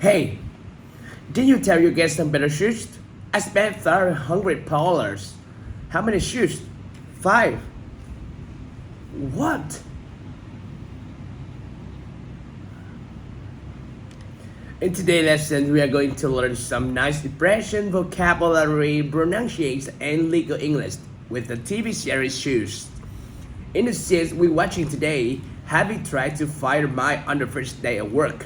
Hey, did you tell you get some better shoes? I spent $300. How many shoes? 5. What? In today's lesson, we are going to learn some nice expression, vocabulary, pronunciation, and legal English with the TV series Shoes. In the series we're watching today, Harvey tried to fire Mike on the first day of work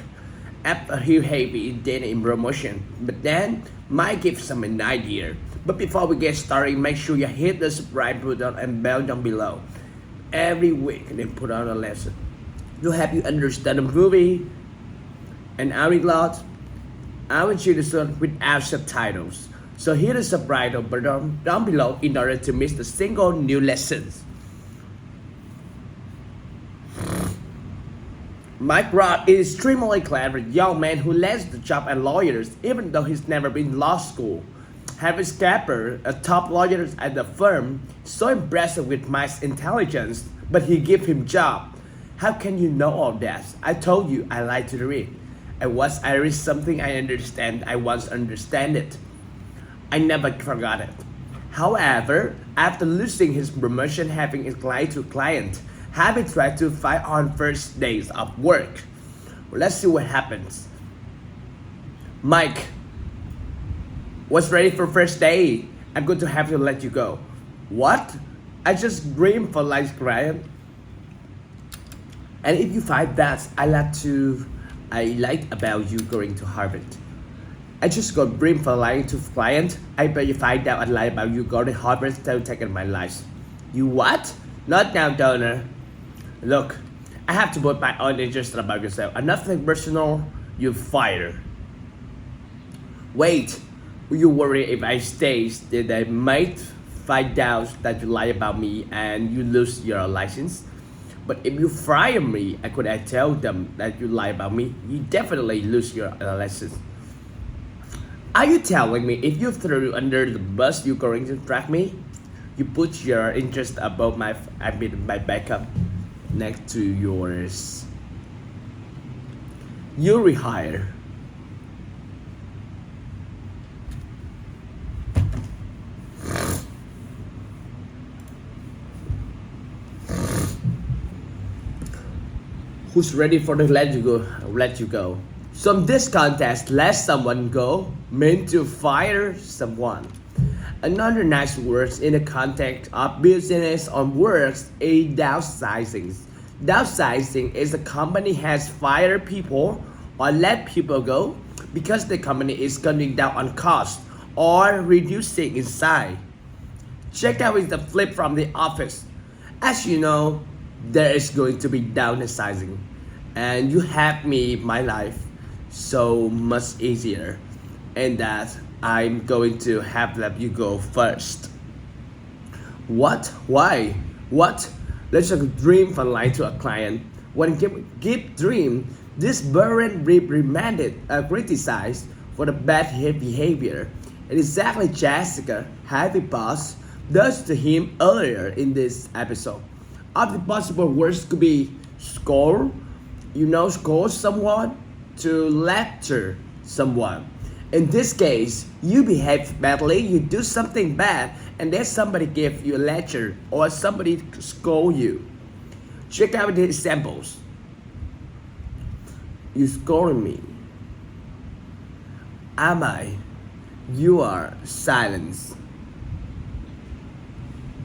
after he heavy dating in promotion. But then Mike gives some an idea. But before we get started, make sure you hit the subscribe button and bell down below. Every week, they put on a lesson to help you understand the movie. And I want you to listen without subtitles. So hit the subtitle button down below in order to miss a single new lessons. Mike Roth is extremely clever young man who lands the job at lawyers even though he's never been in law school. Harvey Scapper, a top lawyer at the firm, so impressed with Mike's intelligence, but he gave him job. How can you know all that? I told you I like to read. And once I read something I understand, I once understand it. I never forgot it. However, after losing his promotion having a client, Harvey tried to fight on first days of work. Let's see what happens. Mike was ready for first day. I'm going to have to let you go. What? I just dreamed for like client. And if you find that I like about you going to Harvard. I just got dream for lying to client. I bet you find out I lie about you going to Harvard to take my life. You what? Not now, donor. Look, I have to put my own interest about yourself. And nothing personal, you fire. Wait, you worry if I stay that they might find out that you lie about me and you lose your license? But if you fire me, I tell them that you lie about me, you definitely lose your license. Are you telling me if you throw under the bus, you're going to track me? You put your interest above my backup next to yours. You rehire. Who's ready for the let you go? So in this contest, let someone go means to fire someone. Another nice word in the context of business or works is downsizing. Downsizing is a company has fired people or let people go because the company is cutting down on cost or reducing in size. Check out with the flip from the office. As you know, there is going to be downsizing, and you have made my life so much easier, and that I'm going to have let you go first. What? Why? What? Let's just dream from line to a client. When give dream, this parent reprimanded criticized for the bad behavior. And exactly Jessica, Harvey boss, does to him earlier in this episode. Of the possible words could be scold, scold someone, to lecture someone. In this case, you behave badly, you do something bad, and then somebody give you a lecture or somebody scold you. Check out the examples. You scolding me. Am I? You are silence.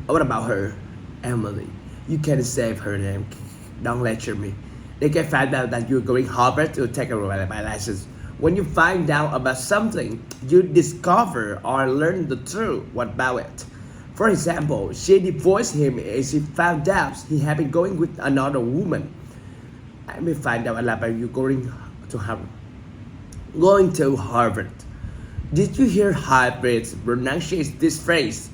What about her? Emily. You can save her name. Don't lecture me. They can find out that you're going Harvard to take away my license. When you find out about something, you discover or learn the truth about it. For example, she divorced him and she found out he had been going with another woman. I may find out a lot about you going to Harvard. Going to Harvard. Did you hear Harvard pronunciate this phrase?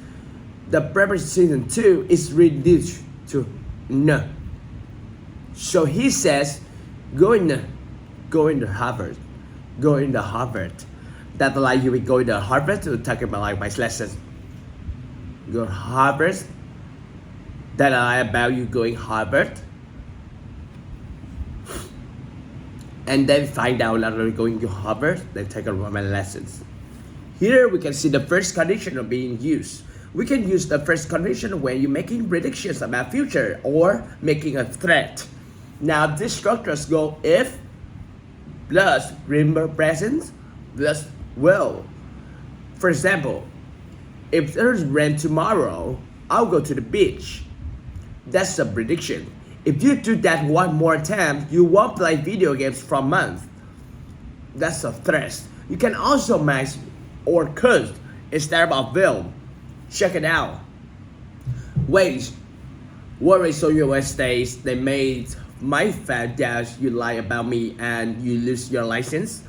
The preposition to is reduced to no. So he says, going to Harvard. Going to Harvard. That's like you will go to Harvard to talk about like my lessons. Go to Harvard. That about you going Harvard. and then find out that we're going to Harvard, then take a Roman lessons. Here we can see the first conditional being used. We can use the first condition when you're making predictions about future or making a threat. Now these structures go if plus remember present plus will. For example, if there's rain tomorrow, I'll go to the beach. That's a prediction. If you do that one more time, you won't play video games for a month. That's a threat. You can also match or curse instead of will. Check it out. Wait, worry so your states they might find out you lie about me and you lose your license.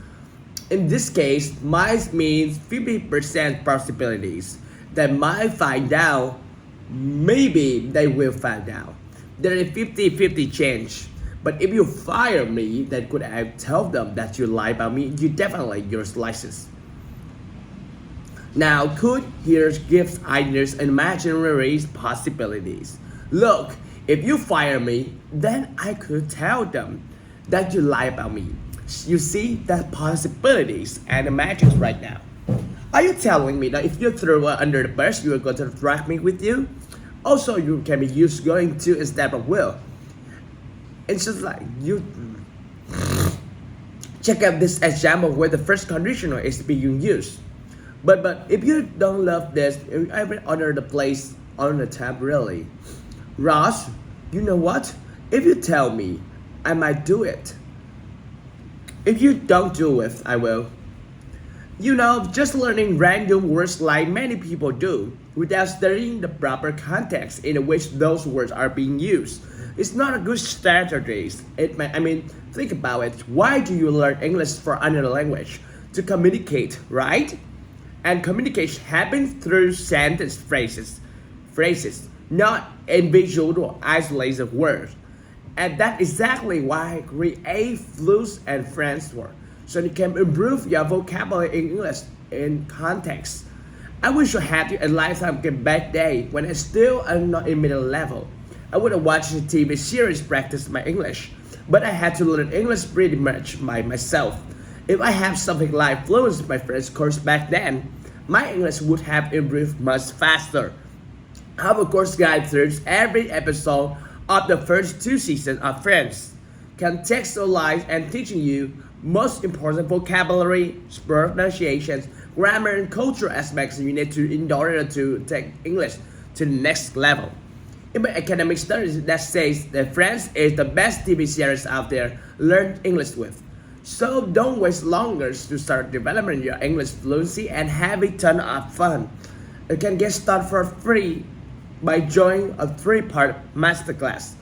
In this case, might means 50% possibilities. They might find out, maybe they will find out. There is 50-50 chance. But if you fire me, then could I tell them that you lie about me? You definitely lose license. Now, could here gives ideas and imaginary possibilities. Look, if you fire me, then I could tell them that you lie about me. You see the possibilities and images right now. Are you telling me that if you throw her under the bus, you are going to drag me with you? Also, you can be used going to instead of will. It's just like you check out this example where the first conditional is being used. But if you don't love this, I will order the place on the tab really. Ross, you know what? If you tell me, I might do it. If you don't do it, I will. You know, just learning random words like many people do without studying the proper context in which those words are being used. It's not a good strategy. Think about it. Why do you learn English for another language? To communicate, right? And communication happens through sentence phrases, not individual or isolated words. And that's exactly why I create flutes and French words, so you can improve your vocabulary in English in context. I wish I had a lifetime back day when I still am not in middle level. I would have watched a TV series practice my English, but I had to learn English pretty much by myself. If I have something like Fluency my French course back then, my English would have improved much faster. I have a course guide through every episode of the first 2 seasons of French, contextualize and teaching you most important vocabulary, pronunciations, grammar, and cultural aspects you need to in order to take English to the next level. In my academic studies, that says that French is the best TV series out there. Learn English with. So don't waste longer to start developing your English fluency and have a ton of fun. You can get started for free by joining a 3-part masterclass.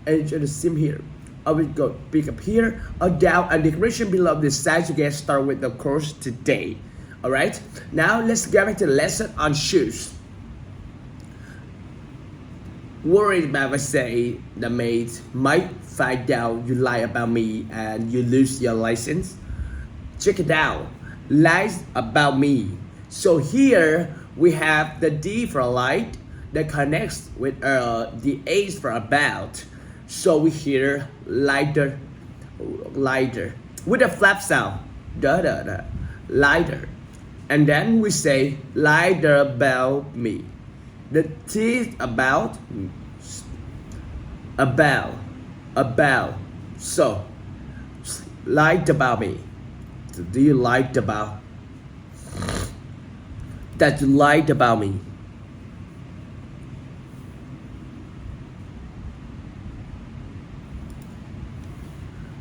And you just see here. I will go pick up here or down a description below this site to get started with the course today. Alright, now let's get back to the lesson on shoes. Worried about say the mate might find out you lie about me and you lose your license? Check it out, lies about me. So here we have the D for light that connects with the H for about. So we hear lighter with a flap sound, lighter. And then we say lighter about me. The T is about. So, lied about me. Do you lied about? That you lied about me.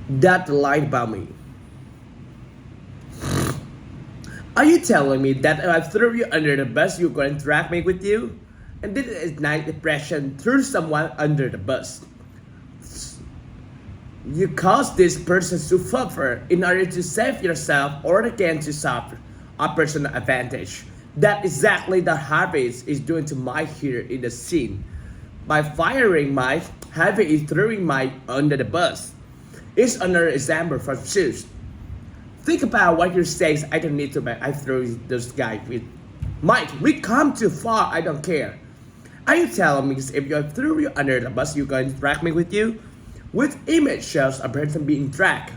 That lied about me. Are you telling me that if I threw you under the bus, you're going to drag me with you? And this is ignite depression through someone under the bus. You cause this person to suffer in order to save yourself or again to suffer a personal advantage. That exactly the Harvey is doing to Mike here in the scene. By firing Mike, Harvey is throwing Mike under the bus. It's another example from shoes. Think about what you say. I don't need to, but I throw this guy with Mike. We come too far. I don't care. Are you telling me if you threw you under the bus, you're going to drag me with you? Which image shows a person being dragged?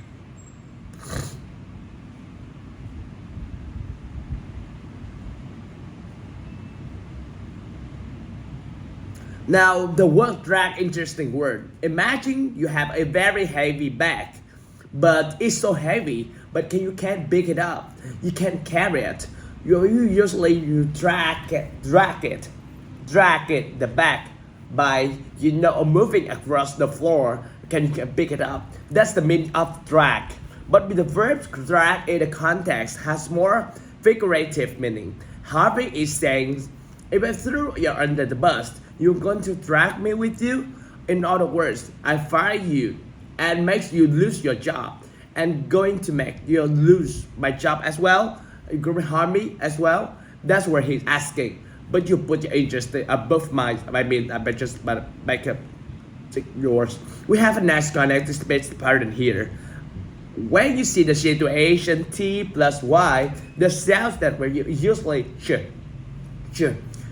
Now, the word drag, interesting word. Imagine you have a very heavy bag, but it's so heavy, but you can't pick it up. You can't carry it. You usually drag the bag by moving across the floor. You can pick it up. That's the meaning of drag. But with the verb drag in the context has more figurative meaning. Harvey is saying, if I threw you under the bus, you're going to drag me with you? In other words, I fire you and makes you lose your job and going to make you lose my job as well. You're going to harm me as well. That's what he's asking. But you put your interest above mine. I just make up yours. We have a nice connected space pattern here. When you see the situation T plus Y, the sounds that were usually ch.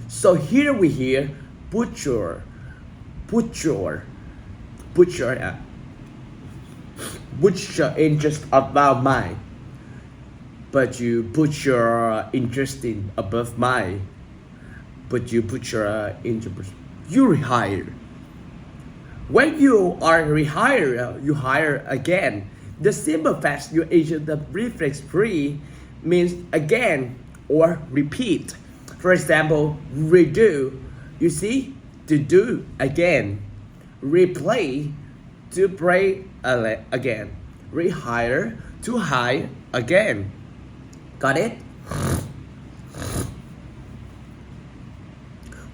So here we hear put your interest about mine, but you put your interest in above mine, but you put your interest. You rehire. When you are rehired, you hire again. The simple fact you use the prefix pre means again or repeat. For example, redo, you see, to do again. Replay, to play again. Rehire, to hire again. Got it?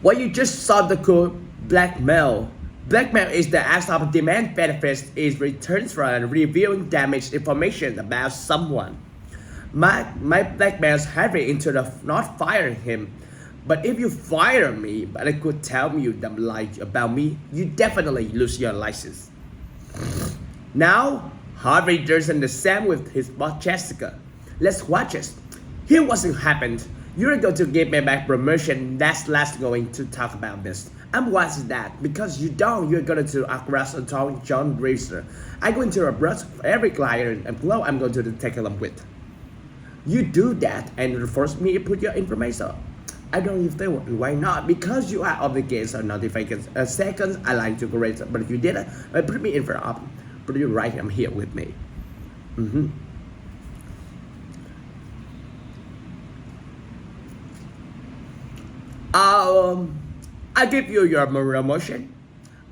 What you just saw the code blackmail. Blackmail is the act of demand benefits in return for revealing damaged information about someone. My blackmails Harvey into not firing him. But if you fire me, but I could tell you the lie about me, you definitely lose your license. Now, Harvey does the same with his boss Jessica. Let's watch it. Here what's happened. You're going to give me back promotion. That's last going to talk about this. I'm watching that because you're going to across and talk John Racer. I'm going to approach every client and flow I'm going to take them with. You do that and force me to put your information. I don't know if they want. Why not? Because you are obligated or notifications. Seconds, I like to correct, but if you didn't, put me in front of. Put you right. I'm here with me. I give you your promotion,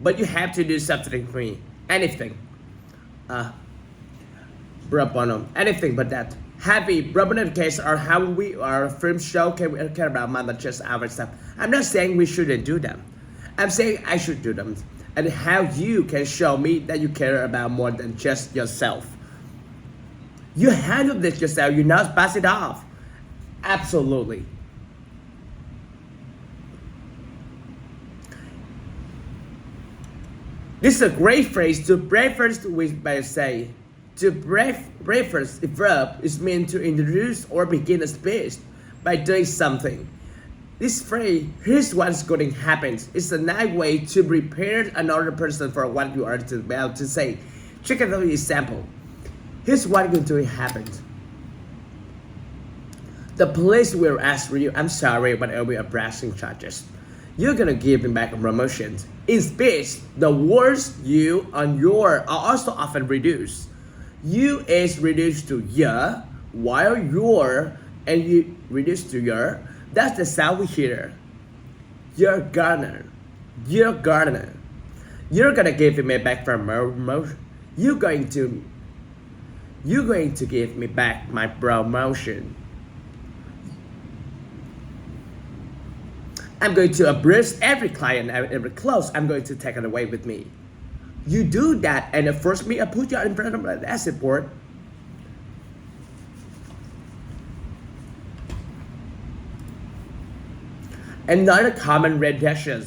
but you have to do something for me. Anything. Anything but that. Happy prominent case or how we our film show can care about more than just our stuff. I'm not saying we shouldn't do them. I'm saying I should do them. And how you can show me that you care about more than just yourself. You handle this yourself, you not pass it off. Absolutely. This is a great phrase to preface with by say. To preface a verb is meant to introduce or begin a speech by doing something. This phrase, here's what's going to happen, is a nice way to prepare another person for what you are about to say. Check out the example. Here's what's going to happen. The police will ask you, I'm sorry, but I'll be pressing charges. You're gonna give him back a promotion. In speech, the words you and your are also often reduced. You is reduced to ya, while your and you reduced to your. That's the sound we hear. You're gonna. You're gonna give me back from promotion. You're going to give me back my promotion. I'm going to abuse every client, every close. I'm going to take it away with me. You do that and force me to put you in front of the asset board. Another common reduction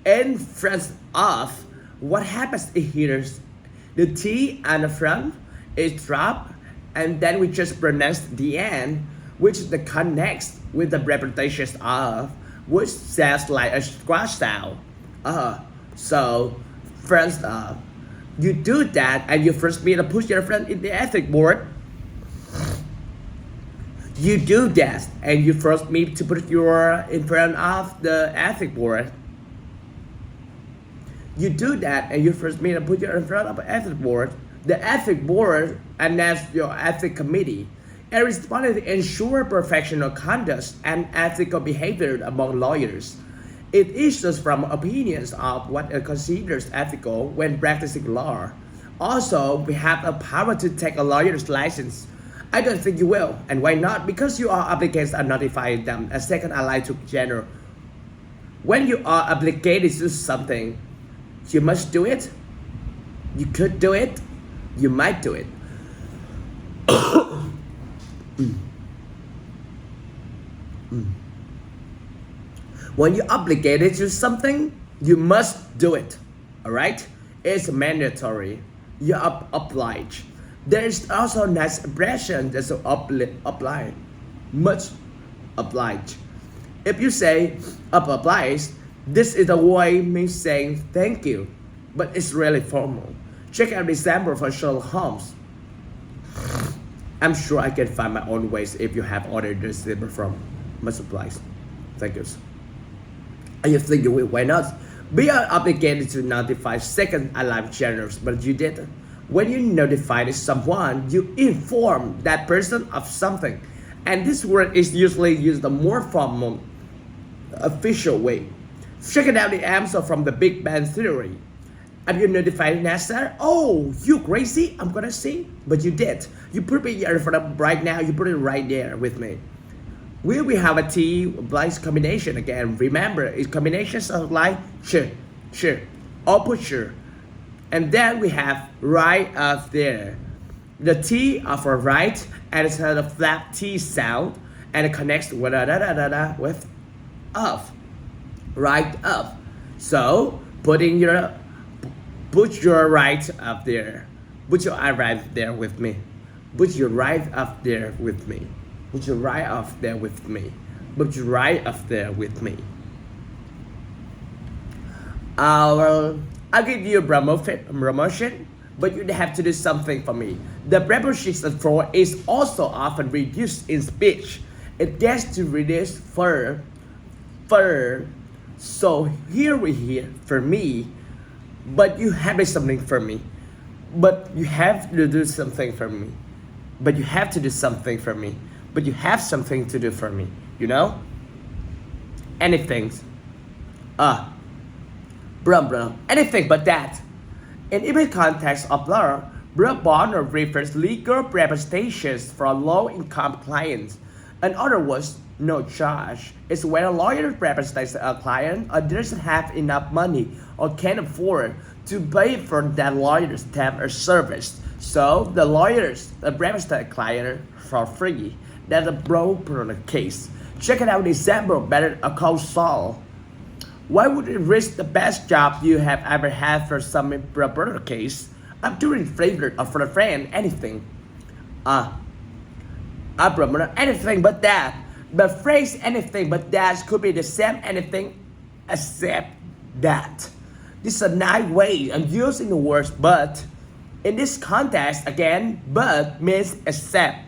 in front of what happens here is the T on the front is dropped and then we just pronounce the end, which the connects with the repetition of, which sounds like a squash sound. So first you do that and you first me to push your friend in the ethic board. You do that and you first me to put your in front of the ethic board. You do that and you first meet and put you in front of an ethics board. The ethics board announced your ethics committee. It is responsible to ensure professional conduct and ethical behavior among lawyers. It issues from opinions of what it considers ethical when practicing law. Also, we have the power to take a lawyer's license. I don't think you will, and why not? Because you are obligated to notify them a second allied to general. When you are obligated to do something, you must do it. You could do it. You might do it. When you're obligated to something, you must do it. Alright? It's mandatory. You're obliged. There is also a nice expression that's obliged. Much obliged. If you say obliged, this is a way of me saying thank you, but it's really formal. Check out the example for Sherlock Holmes. I'm sure I can find my own ways if you have ordered this paper from much obliged. Thank you. And you think you will, why not? We are obligated to notify second allied generals, but you didn't. When you notify someone, you inform that person of something. And this word is usually used the more formal, official way. Check it out the answer from the Big Bang Theory. Have you notified NASA? Oh, you crazy? I'm gonna see. But you did. You put me in front of right now. You put it right there with me. Will we have a T blank combination again? Remember, it's combinations of like sure, or put sure. And then we have right up there. The T are for right, and it's a flat T sound, and it connects with with of. Right up. So put your right up there. Put your eye right there with me. Put your right up there with me. Put your right up there with me. Put your right up there with me. I'll give you a promotion, but you have to do something for me. The preposition for is also often reduced in speech. It gets to reduce for. So here we hear for me, but you have to do something for me. But you have to do something for me. But you have to do something for me. But you have something to do for me. You know? Anything. Anything but that. In every context of law, pro bono refers legal representations for low-income clients. In other words, no charge. It's when a lawyer represents a client or doesn't have enough money or can't afford to pay for that lawyer's time or service. So the lawyers represent a client for free. That's a pro bono case. Check it out the example better called Saul. Why would it risk the best job you have ever had for some pro bono case? I'm doing favor for a friend, anything. Anything but that. The phrase anything but that could be the same anything except that. This is a nice way of using the words but. In this context, again, but means except.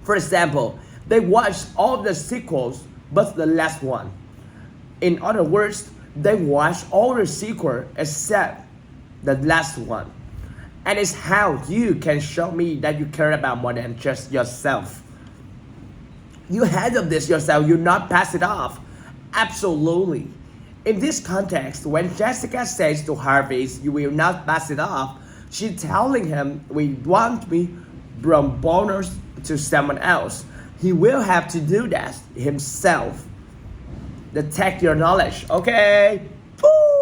For example, they watched all the sequels but the last one. In other words, they watched all the sequels except the last one. And it's how you can show me that you care about more than just yourself. You handle this yourself, you not pass it off. Absolutely. In this context, when Jessica says to Harvey, you will not pass it off, she's telling him we want me from bonus to someone else. He will have to do that himself. Detect your knowledge, okay? Woo!